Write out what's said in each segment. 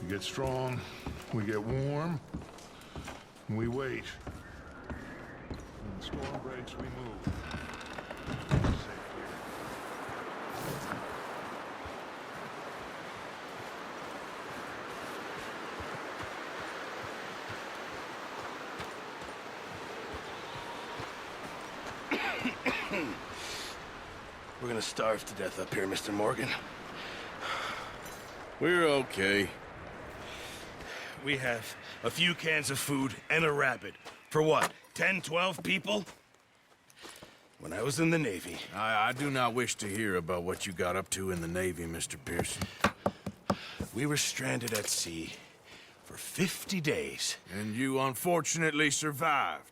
We get strong, we get warm, and we wait. When the storm breaks, we move. Safe here. We're gonna starve to death up here, Mr. Morgan. We're okay. We have a few cans of food and a rabbit. For what, 10, 12 people? When I was in the Navy... I do not wish to hear about what you got up to in the Navy, Mr. Pearson. We were stranded at sea for 50 days. And you unfortunately survived.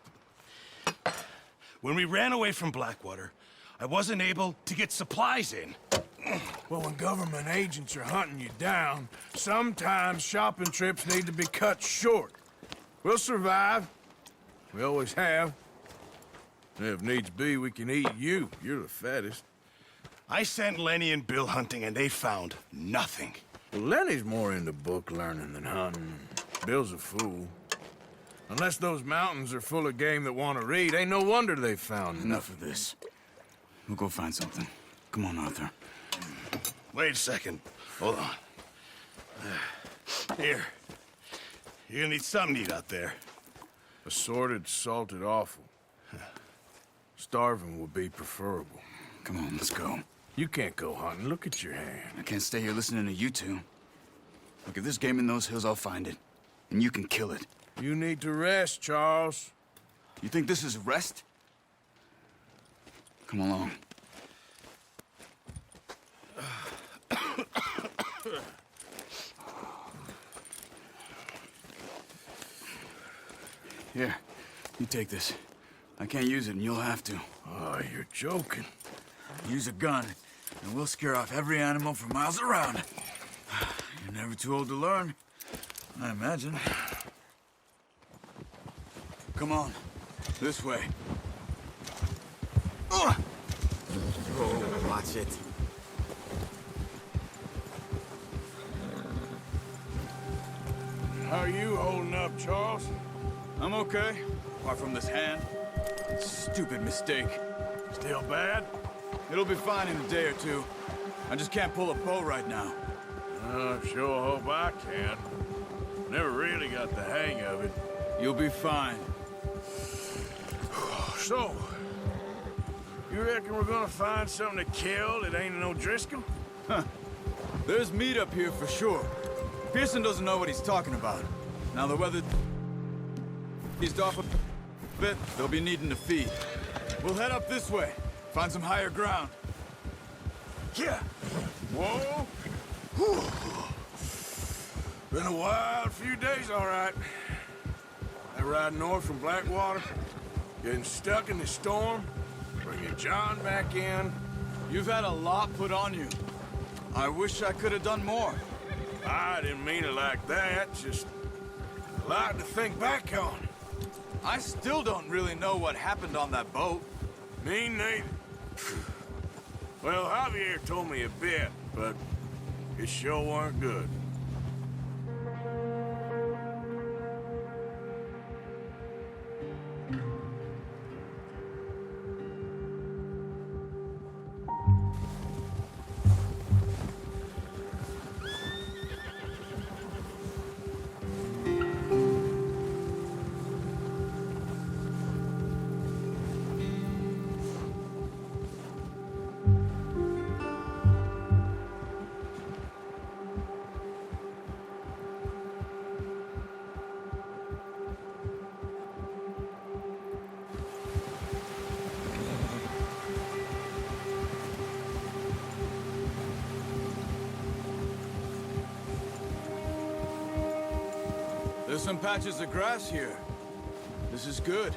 When we ran away from Blackwater, I wasn't able to get supplies in. Well, when government agents are hunting you down, sometimes shopping trips need to be cut short. We'll survive. We always have. And if needs be, we can eat you. You're the fattest. I sent Lenny and Bill hunting, and they found nothing. Well, Lenny's more into book learning than hunting. Bill's a fool. Unless those mountains are full of game that want to read, ain't no wonder they found Enough of this. We'll go find something. Come on, Arthur. Wait a second. Hold on. Here. You're gonna need something to eat out there. Assorted, salted offal. Starving would be preferable. Come on, let's go. You can't go hunting. Look at your hand. I can't stay here listening to you two. Look, if there's game in those hills, I'll find it. And you can kill it. You need to rest, Charles. You think this is rest? Come along. Here, you take this. I can't use it, and you'll have to. Oh, you're joking. Use a gun, and we'll scare off every animal for miles around. You're never too old to learn, I imagine. Come on, this way. Oh, watch it. How are you holding up, Charles? I'm okay, apart from this hand. Stupid mistake. Still bad? It'll be fine in a day or two. I just can't pull a bow right now. Sure hope I can. Never really got the hang of it. You'll be fine. So, you reckon we're gonna find something to kill that ain't no Driscoll? Huh. There's meat up here for sure. Pearson doesn't know what he's talking about. Now the weather eased off a bit, they'll be needing to feed. We'll head up this way, find some higher ground. Yeah. Whoa. Whew. Been a wild few days, all right. That ride north from Blackwater, getting stuck in the storm, bringing John back in. You've had a lot put on you. I wish I could have done more. I didn't mean it like that, just a lot to think back on. I still don't really know what happened on that boat. Me neither. Well, Javier told me a bit, but it sure weren't good. There's some patches of grass here. This is good.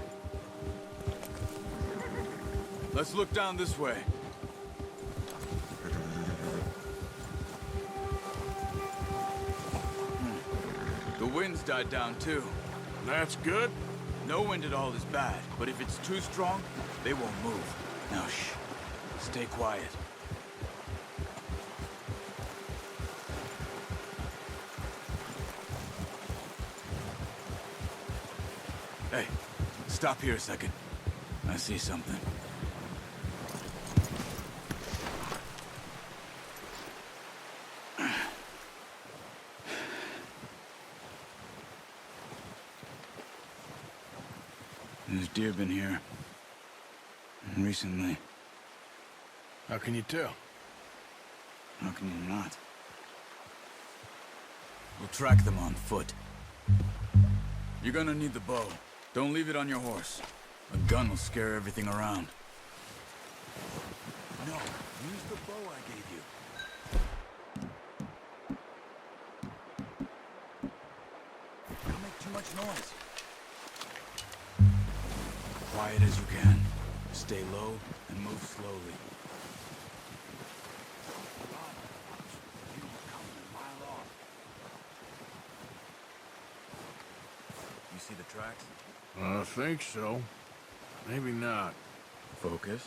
Let's look down this way. The wind's died down too. That's good. No wind at all is bad, but if it's too strong, they won't move. Now shh. Stay quiet. Hey, stop here a second. I see something. There's deer been here. Recently. How can you tell? How can you not? We'll track them on foot. You're gonna need the bow. Don't leave it on your horse. A gun will scare everything around. No, use the bow I gave you. Don't make too much noise. Quiet as you can. Stay low and move slowly. You see the tracks? I think so. Maybe not. Focus.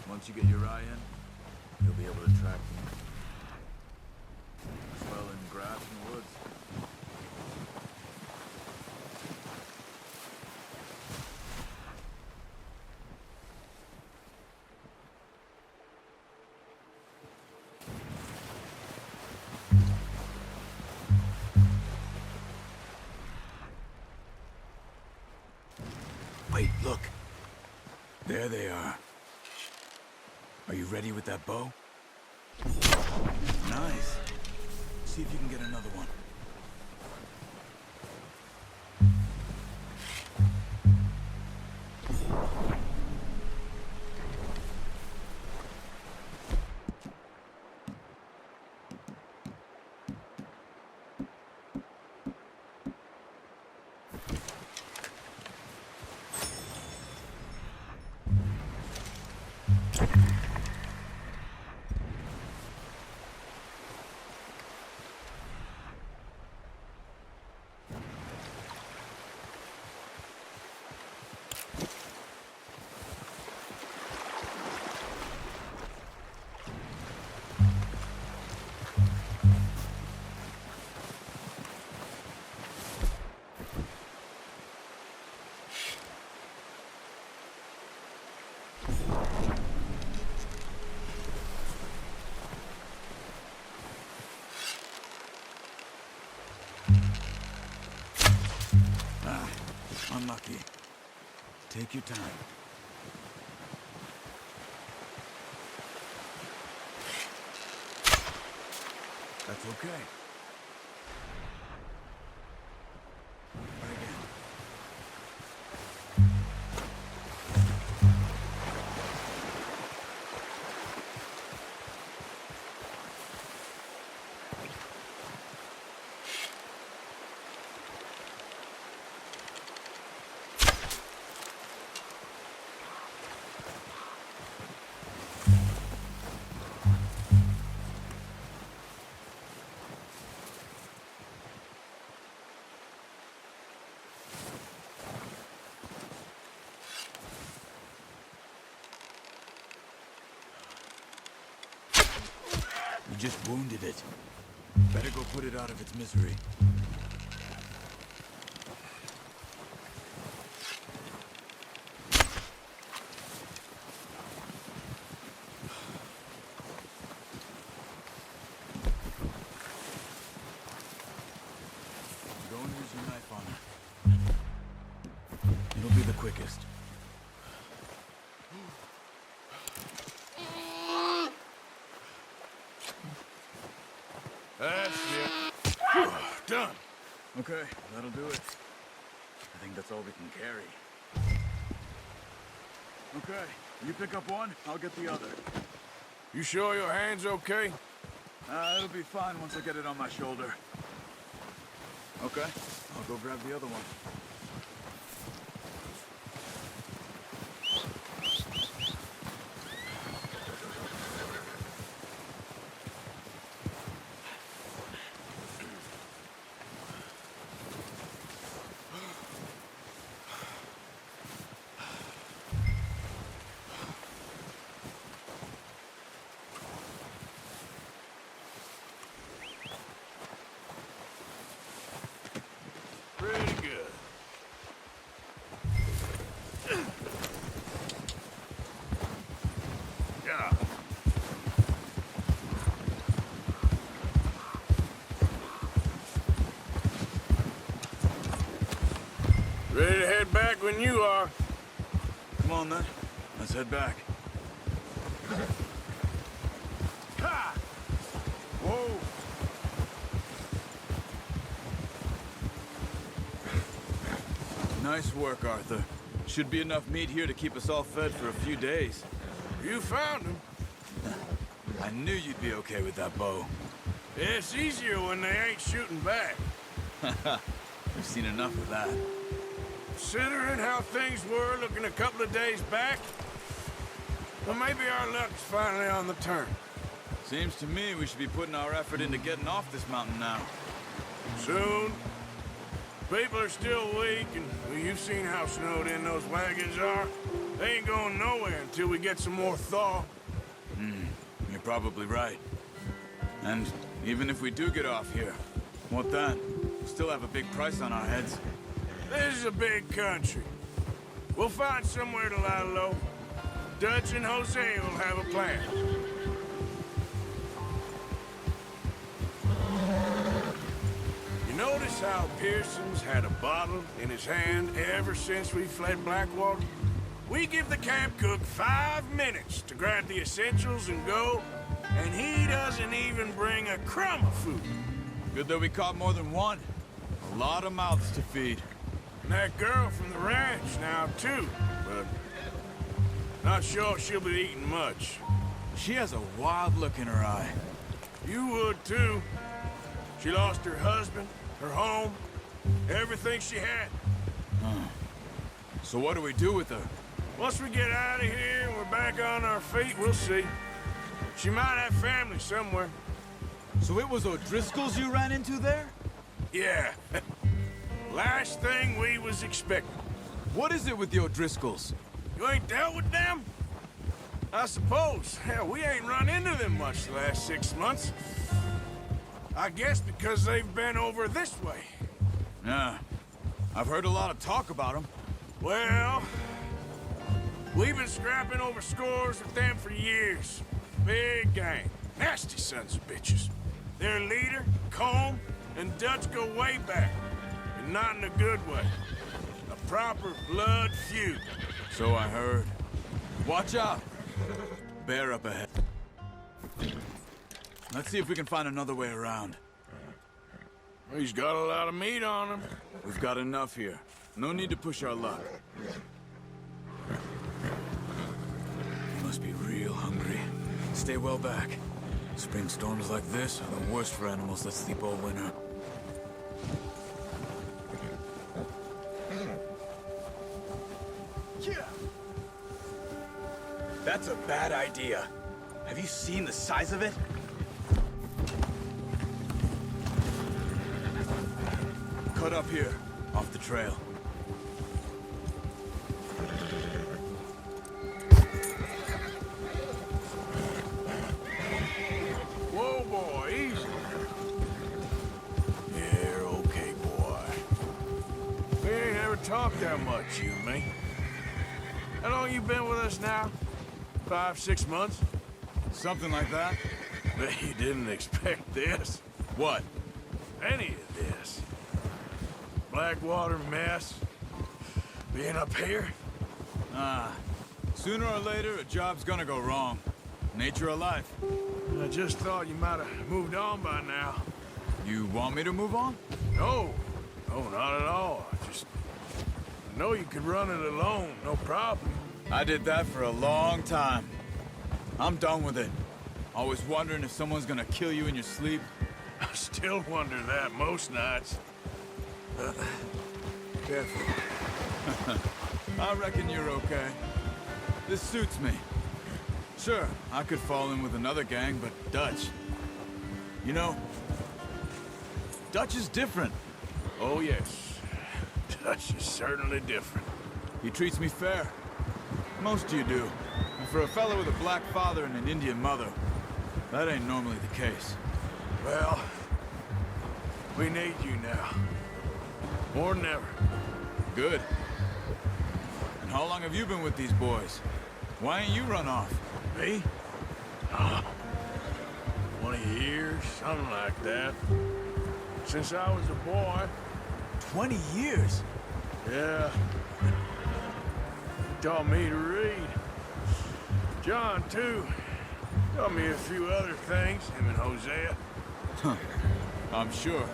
Once you get your eye in, you'll be able to track them. As well in grass and woods. Wait, look. There they are. Are you ready with that bow? Nice. See if you can get another one. Unlucky. Take your time. That's okay. Try again. You just wounded it. Better go put it out of its misery. Go and use your knife on it. It'll be the quickest. Okay, that'll do it. I think that's all we can carry. Okay, you pick up one, I'll get the other. You sure your hand's okay? It'll be fine once I get it on my shoulder. Okay, I'll go grab the other one. Pretty good. Yeah. Ready to head back when you are. Come on then, let's head back. Ha! Whoa! Nice work, Arthur. Should be enough meat here to keep us all fed for a few days. You found him. I knew you'd be okay with that bow. It's easier when they ain't shooting back. We've seen enough of that. Considering how things were looking a couple of days back, well, maybe our luck's finally on the turn. Seems to me we should be putting our effort into getting off this mountain now. Soon. People are still weak, and well, you've seen how snowed in those wagons are. They ain't going nowhere until we get some more thaw. You're probably right. And even if we do get off here, what then? We still have a big price on our heads. This is a big country. We'll find somewhere to lie low. Dutch and Jose will have a plan. You notice how Pearson's had a bottle in his hand ever since we fled Blackwater? We give the camp cook 5 minutes to grab the essentials and go, and he doesn't even bring a crumb of food. Good that we caught more than one. A lot of mouths to feed. And that girl from the ranch now, too, but not sure she'll be eating much. She has a wild look in her eye. You would, too. She lost her husband, her home, everything she had. So what do we do with her? Once we get out of here and we're back on our feet, we'll see. She might have family somewhere. So it was O'Driscoll's you ran into there? Yeah. Last thing we was expecting. What is it with the O'Driscolls? You ain't dealt with them? I suppose. Hell, we ain't run into them much the last 6 months. I guess because they've been over this way. Yeah. I've heard a lot of talk about them. Well, we've been scrapping over scores with them for years. Big gang. Nasty sons of bitches. Their leader, Combe, and Dutch go way back. And not in a good way. A proper blood feud. So I heard. Watch out! Bear up ahead. Let's see if we can find another way around. He's got a lot of meat on him. We've got enough here. No need to push our luck. He must be real hungry. Stay well back. Spring storms like this are the worst for animals that sleep all winter. That's a bad idea. Have you seen the size of it? Cut up here, off the trail. Whoa, boy, easy. You're okay, boy. We ain't ever talked that much, you and me. How long you been with us now? 5, 6 months? Something like that? Bet you didn't expect this. What? Any of this. Blackwater mess. Being up here. Sooner or later, a job's gonna go wrong. Nature of life. I just thought you might have moved on by now. You want me to move on? No. I know you could run it alone, no problem. I did that for a long time. I'm done with it. Always wondering if someone's gonna kill you in your sleep. I still wonder that most nights. Careful. I reckon you're okay. This suits me. Sure, I could fall in with another gang, but Dutch... You know, Dutch is different. Oh, yes. Dutch is certainly different. He treats me fair. Most of you do. And for a fellow with a black father and an Indian mother, that ain't normally the case. Well, we need you now. More than ever. Good. And how long have you been with these boys? Why ain't you run off? Me? 20 years, something like that. Since I was a boy. 20 years? Yeah. He taught me to read. John, too. Taught me a few other things, him and Hosea. I'm sure.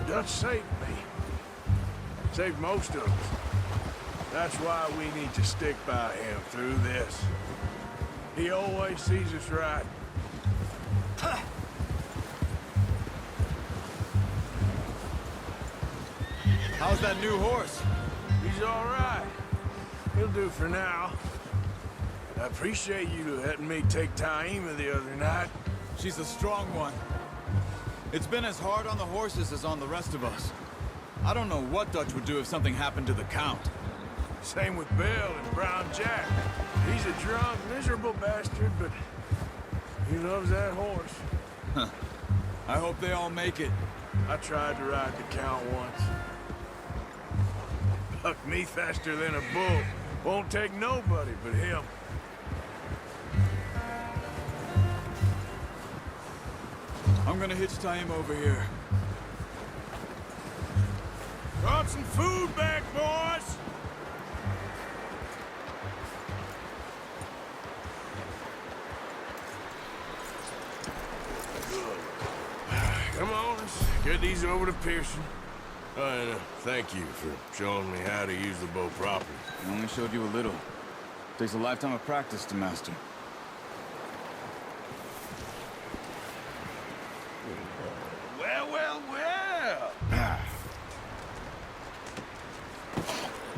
Dutch saved me. Saved most of us. That's why we need to stick by him through this. He always sees us right. How's that new horse? He's all right. He'll do for now. I appreciate you letting me take Taima the other night. She's a strong one. It's been as hard on the horses as on the rest of us. I don't know what Dutch would do if something happened to the Count. Same with Bill and Brown Jack. He's a drunk, miserable bastard, but he loves that horse. I hope they all make it. I tried to ride the Count once. Bucked me faster than a bull. Won't take nobody but him. I'm gonna hitch Taima over here. Brought some food back, boys! Come on, let's get these over to Pearson. And thank you for showing me how to use the bow properly. I only showed you a little. Takes a lifetime of practice to master. Well, well, well.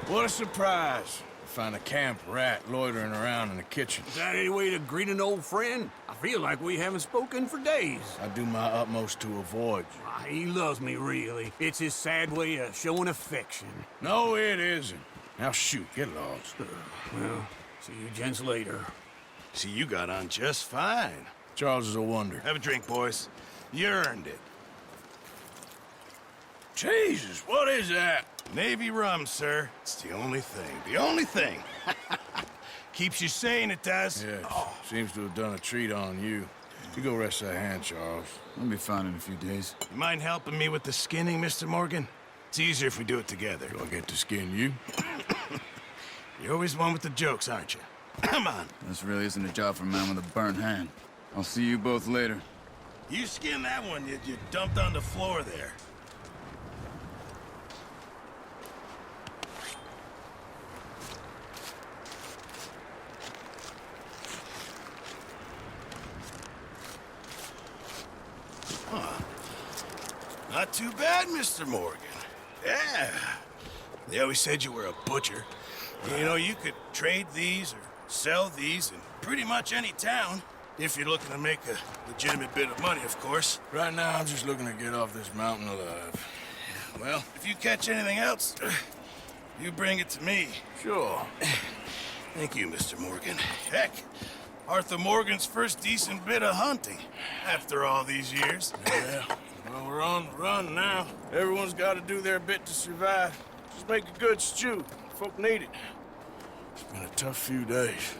What a surprise. Find a camp rat loitering around in the kitchen. Is that any way to greet an old friend? I feel like we haven't spoken for days. I do my utmost to avoid you. He loves me, really. It's his sad way of showing affection. No, it isn't. Now shoot, get lost. Well, see you gents later. See, you got on just fine. Charles is a wonder. Have a drink, boys. You earned it. Jesus, what is that? Navy rum, sir. It's the only thing. The only thing. Keeps you sane, it does. Yes, seems to have done a treat on you. You go rest that hand, Charles. I'll be fine in a few days. You mind helping me with the skinning, Mr. Morgan? It's easier if we do it together. Do I get to skin you? You're always one with the jokes, aren't you? Come on. This really isn't a job for a man with a burnt hand. I'll see you both later. You skinned that one you dumped on the floor there. Not too bad, Mr. Morgan. Yeah. They always said you were a butcher. You know, you could trade these or sell these in pretty much any town. If you're looking to make a legitimate bit of money, of course. Right now, I'm just looking to get off this mountain alive. Well, if you catch anything else, you bring it to me. Sure. Thank you, Mr. Morgan. Heck, Arthur Morgan's first decent bit of hunting after all these years. Yeah. Well, we're on the run now. Everyone's got to do their bit to survive. Just make a good stew. Folk need it. It's been a tough few days.